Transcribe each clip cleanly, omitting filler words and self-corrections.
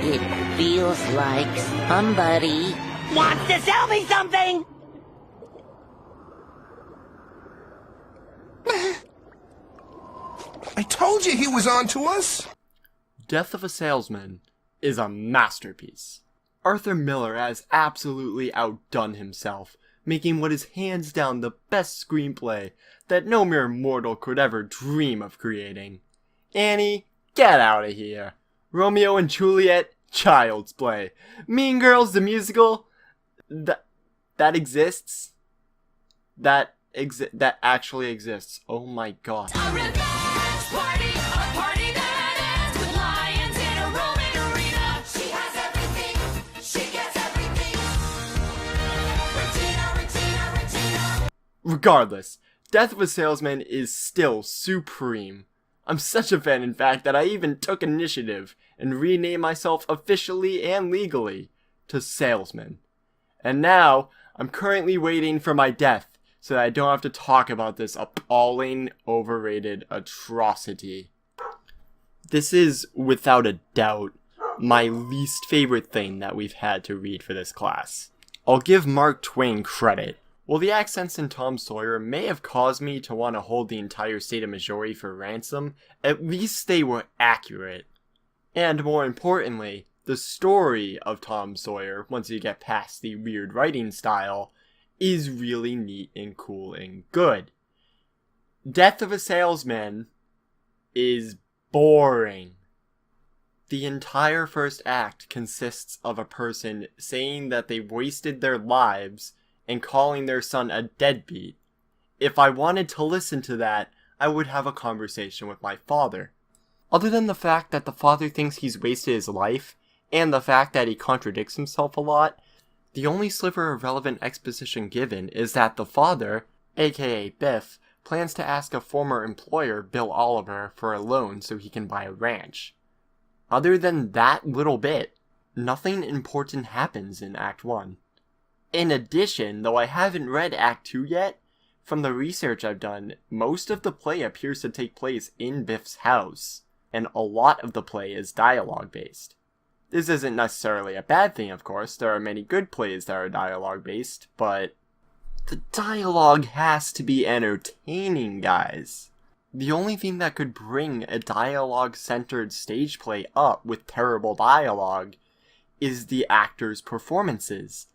It feels like somebody wants to sell me something! I told you he was on to us! Death of a Salesman is a masterpiece. Arthur Miller has absolutely outdone himself, making what is hands down the best screenplay that no mere mortal could ever dream of creating. Annie, get out of here. Romeo and Juliet, child's play. Mean Girls, the musical, that exists? That actually exists. Oh my god. A revenge party, a party that ends with lions in a Roman arena. She has everything, she gets everything. Regina. Regardless, Death of a Salesman is still supreme. I'm such a fan, in fact, that I even took initiative and renamed myself officially and legally to Salesman. And now, I'm currently waiting for my death so that I don't have to talk about this appalling, overrated atrocity. This is, without a doubt, my least favorite thing that we've had to read for this class. I'll give Mark Twain credit. While the accents in Tom Sawyer may have caused me to want to hold the entire state of Missouri for ransom, at least they were accurate. And more importantly, the story of Tom Sawyer, once you get past the weird writing style, is really neat and cool and good. Death of a Salesman is boring. The entire first act consists of a person saying that they wasted their lives and calling their son a deadbeat. If I wanted to listen to that, I would have a conversation with my father. Other than the fact that the father thinks he's wasted his life, and the fact that he contradicts himself a lot, the only sliver of relevant exposition given is that the father, aka Biff, plans to ask a former employer, Bill Oliver, for a loan so he can buy a ranch. Other than that little bit, nothing important happens in Act 1. In addition, though I haven't read Act 2 yet, from the research I've done, most of the play appears to take place in Biff's house, and a lot of the play is dialogue-based. This isn't necessarily a bad thing, of course. There are many good plays that are dialogue-based, but the dialogue has to be entertaining, guys. The only thing that could bring a dialogue-centered stage play up with terrible dialogue is the actors' performances.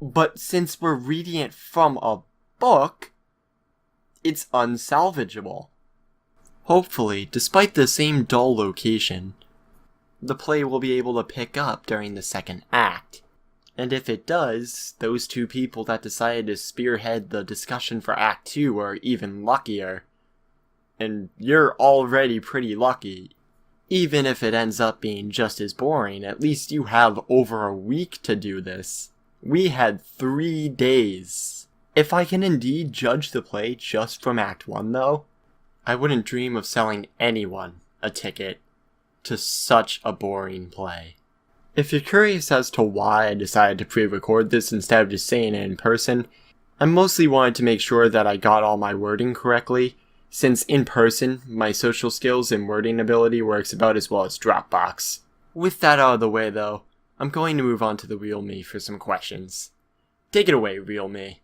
But since we're reading it from a book, it's unsalvageable. Hopefully, despite the same dull location, the play will be able to pick up during the second act. And if it does, those two people that decided to spearhead the discussion for Act 2 are even luckier. And you're already pretty lucky. Even if it ends up being just as boring, at least you have over a week to do this. We had 3 days. If I can indeed judge the play just from Act 1 though, I wouldn't dream of selling anyone a ticket to such a boring play. If you're curious as to why I decided to pre-record this instead of just saying it in person, I mostly wanted to make sure that I got all my wording correctly, since in person, my social skills and wording ability works about as well as Dropbox. With that out of the way though, I'm going to move on to the real me for some questions. Take it away, real me.